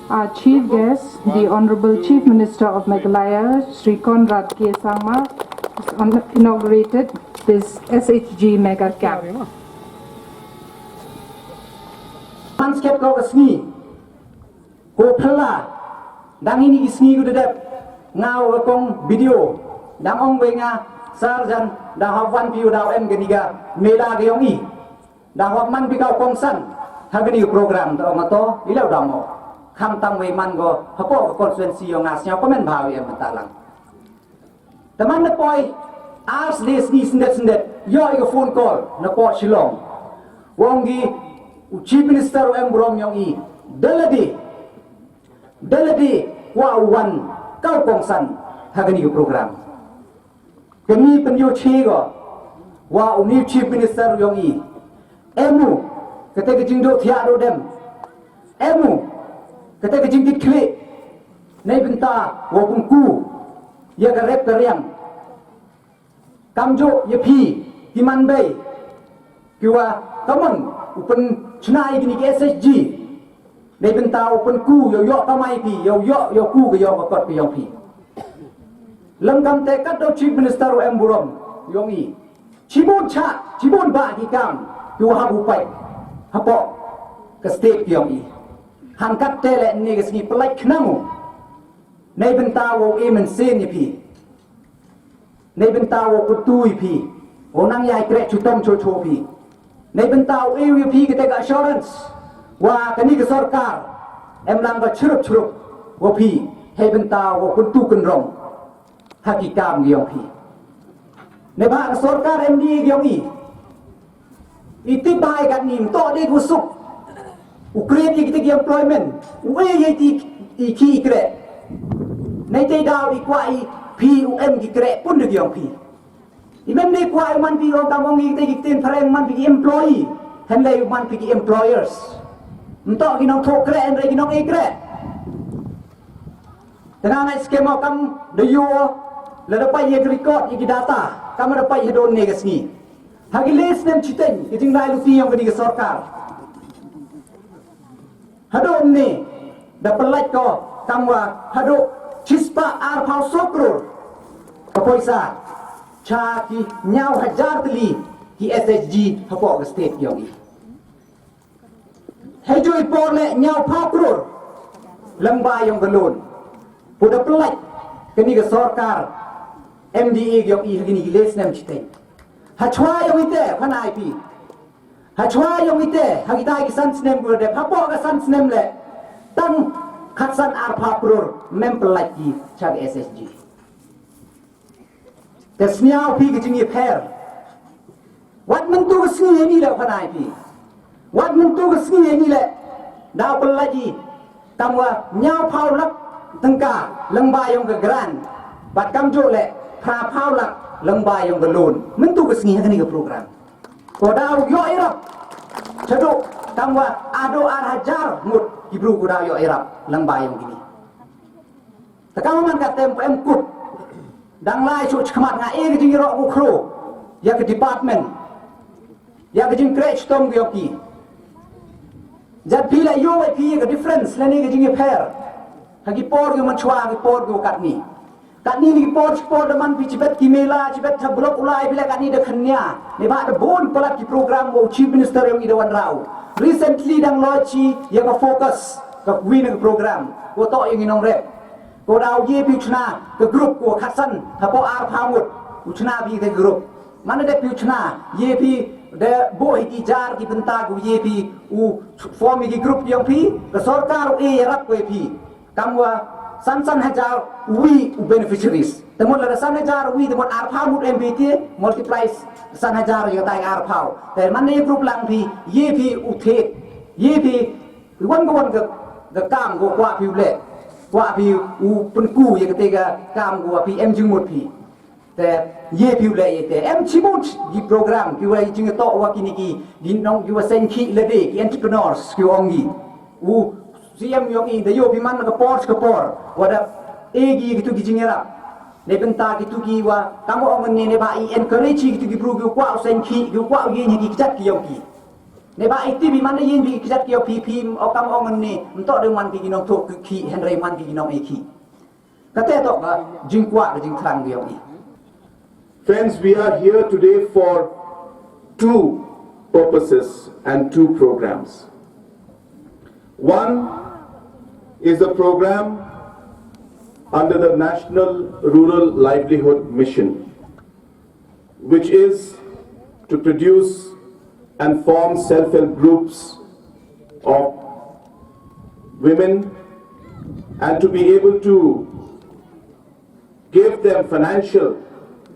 Our chief guest, the Honorable Chief Minister of Meghalaya, Sri Conrad K. Sangma, has inaugurated this SHG mega camp. Landscape kau kesni, kau pela, dang ini kesni kau dedap, ngau kong video, dang ong wenga sarjan, dah hawan piu dah geniga mela geyongi, dah hawan pikau kongsan, hagani program tu amato, ilau damo, kam tang weman go, hapo konstituensi yang asnya komen bahawi yang mentalang. Teman nepoi, ars desni sendet, yo iko phone call, nepoi Shillong, wongi. Chief Minister Burom yang deladi wan kau kongsan hagani program. Kami penyu cigo wa uni Chief Minister yang emu ketika jingdo tiado dem emu ketika jingkit klik nai benta wa pungku ya garep karyang kamjo ya pi timan bay kiwa kaman upen Cunai gini ke SHG, dari bentau pun ku yo kamai pi yo ku ke yo kot pi yo pi. Lengkam tekad do Chief Minister Burom yongi. Cibun ba di kam yo habu pai. Hapo ke state yongi. Hangkat tele ni ke sini pelai kenamu. Nei bentau men sen pi. Nei bentau putui pi. Onang yai krek cutom cho pi. Nei bentau EUP kita assurance wah kini ke sarkar lang ka churup wa pi hei bentau wa kuntu kunrong hakikam giong pi nei ba sarkar MD giong iti bai kan nim to de gusuk Ukraine kita gi employment we ye ti iki kre nei te daw ikwai PUM gi kre pun de giong pi Imam ni kuai man pi orang kampung kita gitin perang man pi employee, hendak man pi employers. Untuk kita thok kre, hendak kita ekre. Tengah nak skema kam deyo, ledapai ye record ye data, kam ledapai ye don negas ni. Hagi les nem citeng, kita ngai luti yang kini ke sarkar. Hadon ni, dapat like ko, kamwa hado cispa arpau sokrur, poisa. Cha ki nyau hajar teli ki SHG hapo ke state yongi. Hejo ipor le nyau pakrur lembah yang gelun. Puda pelak kini ke sarkar MDA yongi hagini les nem citeng. Hachwa yang ite panai pi. Hachwa yang ite hagita ki san snem burde hapo ke san snem le tang khatsan ar pakrur mem pelak ki cha SHG. Kesniau pi kecing per. Wat mentu kesni ini le panai pi. Wat mentu kesni ini le. Dah pelagi. Tamwa nyau pau lak tengka lembah yang kegeran. Bat kamjo le pra pau lak lembah yang gelun. Mentu kesni ini ke program. Kodau yo irap. Ceduk tamwa ado hajar mut ibru kodau yo irap lembah yang gini. Tekaman kat tempo kut. Dang lai cu cemat nga ke jing rok ku kru ya ke department ya ke jing crèche tom ge oki jat pila yo ai pi ke difference la ni ke jing pair hagi por ge manchwa ge por ge kat ni ni por de man pi chibet ki mela chibet tha blok ulai bila kat ni de khanya ne ba de bon polat ki program wo chief minister yang idawan rau recently dang lochi ya ka focus ka win program wo to yang inong rep Kau dah ye piuchna ke grup ko khasan hapo ar phamut uchna bi ke grup mana de piuchna ye pi de boy ki jar ki benta ku ye pi u form ki grup yang pi ke sarkar e yarap ko pi kamwa san hajar we beneficiaries temon la san hajar we temon ar phamut MBT multiplies san hajar yo tai ar phau te man ne grup lang pi ye pi u the ye pi wan ke kam go kwa pi le Wah pi u penku yang ketiga kam gua pi em jengmut pi, te ye pi le ye te em cibut di program kiwa jeng to wa kini ki di nong kiwa senki lede ki entrepreneurs ki ongi u siam yongi de yo pi man ke por wada egi gitu ki jingera ne benta gitu ki wa kamu ongen ne ba I encourage gitu ki bru ki kwa sen ki kwa yin ki kijat ki yoki ne ba I ti bi man yin bi kijat ki yo pi pi o kamu ongen ne mto de man ki nong thok ki henry man ki nong e ki ka te to ga jing kwa ga jing thrang ki yoki. Friends, we are here today for two purposes and two programs. One is a program under the National Rural Livelihood Mission, which is to produce and form self-help groups of women and to be able to give them financial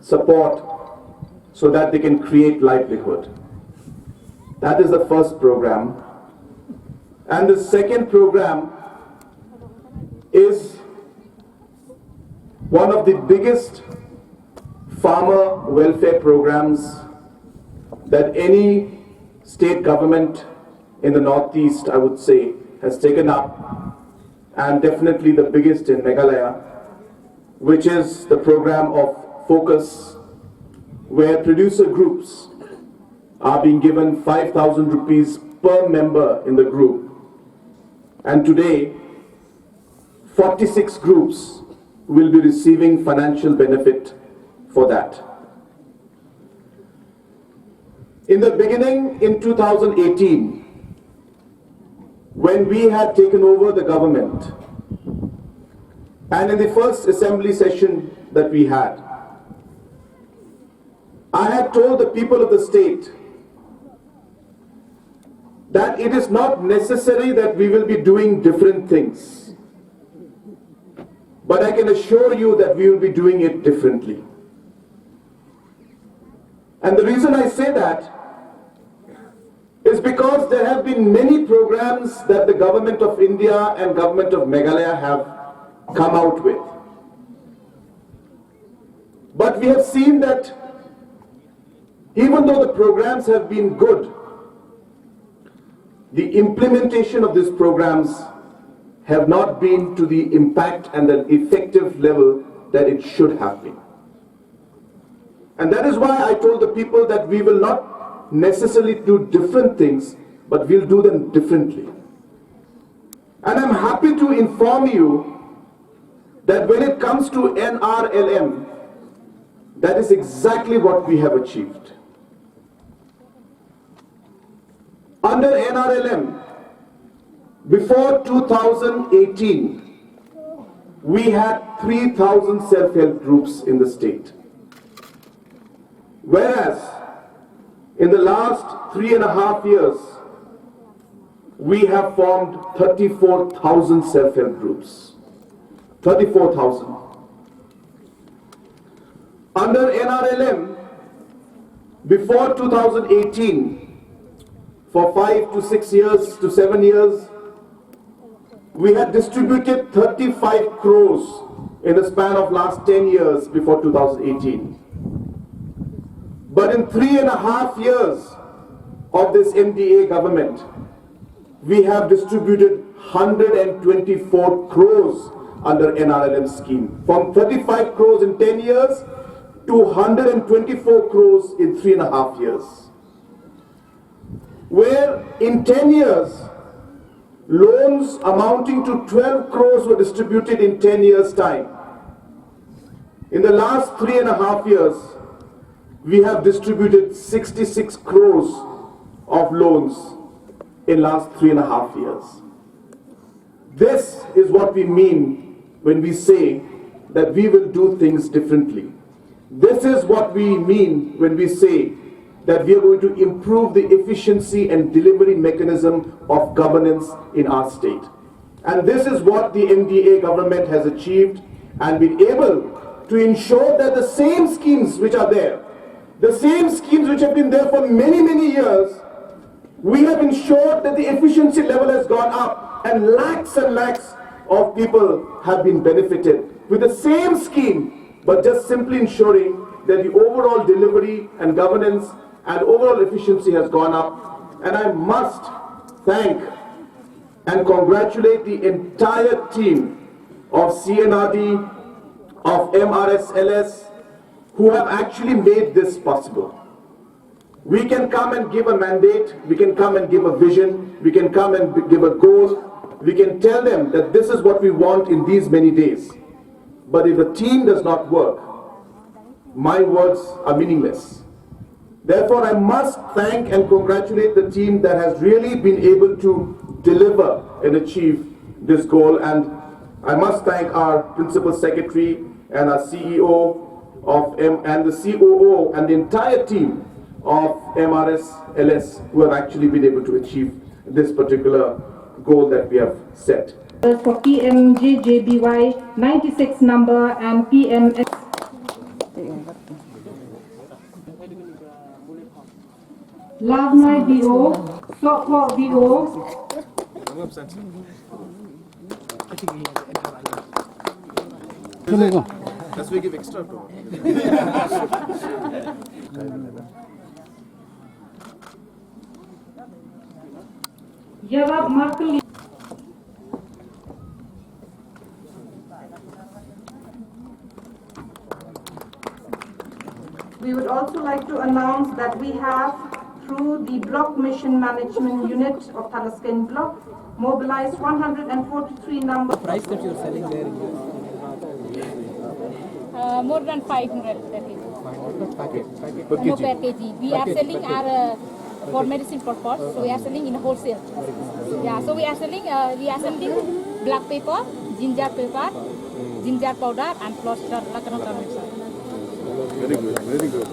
support so that they can create livelihood. That is the first program. And the second program is one of the biggest farmer welfare programs that any state government in the Northeast, I would say, has taken up, and definitely the biggest in Meghalaya, which is the program of Focus, where producer groups are being given 5,000 rupees per member in the group. And today, 46 groups will be receiving financial benefit for that. In the beginning, in 2018, when we had taken over the government, and in the first assembly session that we had, I had told the people of the state that it is not necessary that we will be doing different things, but I can assure you that we will be doing it differently. And the reason I say that is because there have been many programs that the government of India and government of Meghalaya have come out with. But we have seen that even though the programs have been good, the implementation of these programs have not been to the impact and the effective level that it should have been. And that is why I told the people that we will not necessarily do different things, but we'll do them differently. And I'm happy to inform you that when it comes to NRLM, that is exactly what we have achieved. Under NRLM, before 2018, we had 3,000 self-help groups in the state. Whereas, in the last 3.5 years, we have formed 34,000 self-help groups. 34,000. Under NRLM, before 2018, for 5 to 6 years to 7 years, we had distributed 35 crores in the span of last 10 years before 2018. But in 3.5 years of this MDA government, we have distributed 124 crores under NRLM scheme. From 35 crores in 10 years to 124 crores in 3.5 years. Where in 10 years, loans amounting to 12 crores were distributed in 10 years' time. In the last 3.5 years, we have distributed 66 crores of loans in last 3.5 years. This is what we mean when we say that we will do things differently. This is what we mean when we say that we are going to improve the efficiency and delivery mechanism of governance in our state. And this is what the MDA government has achieved and been able to ensure that the same schemes which are there, the same schemes which have been there for many, many years, we have ensured that the efficiency level has gone up and lakhs of people have been benefited with the same scheme, but just simply ensuring that the overall delivery and governance and overall efficiency has gone up. And I must thank and congratulate the entire team of CNRD, of MRSLS who have actually made this possible. We can come and give a mandate, we can come and give a vision, we can come and give a goal, we can tell them that this is what we want in these many days. But if the team does not work, my words are meaningless. Therefore, I must thank and congratulate the team that has really been able to deliver and achieve this goal. And I must thank our Principal Secretary and our CEO and the COO and the entire team of MRSLS who have actually been able to achieve this particular goal that we have set. For PMJJBY 96 number and PMS. Lavnai BO, Sokwa BO. That's we give extra. Yarap Markli. We would also like to announce that we have, through the Block Mission Management Unit of Talaskan Block, mobilized 143 number. Price that you're selling there in More than 500 per kg. No, per kg. We are selling our for medicine purpose, so we are selling in wholesale. Yeah, so we are selling black pepper, ginger powder, and plus turmeric. Very good, very good.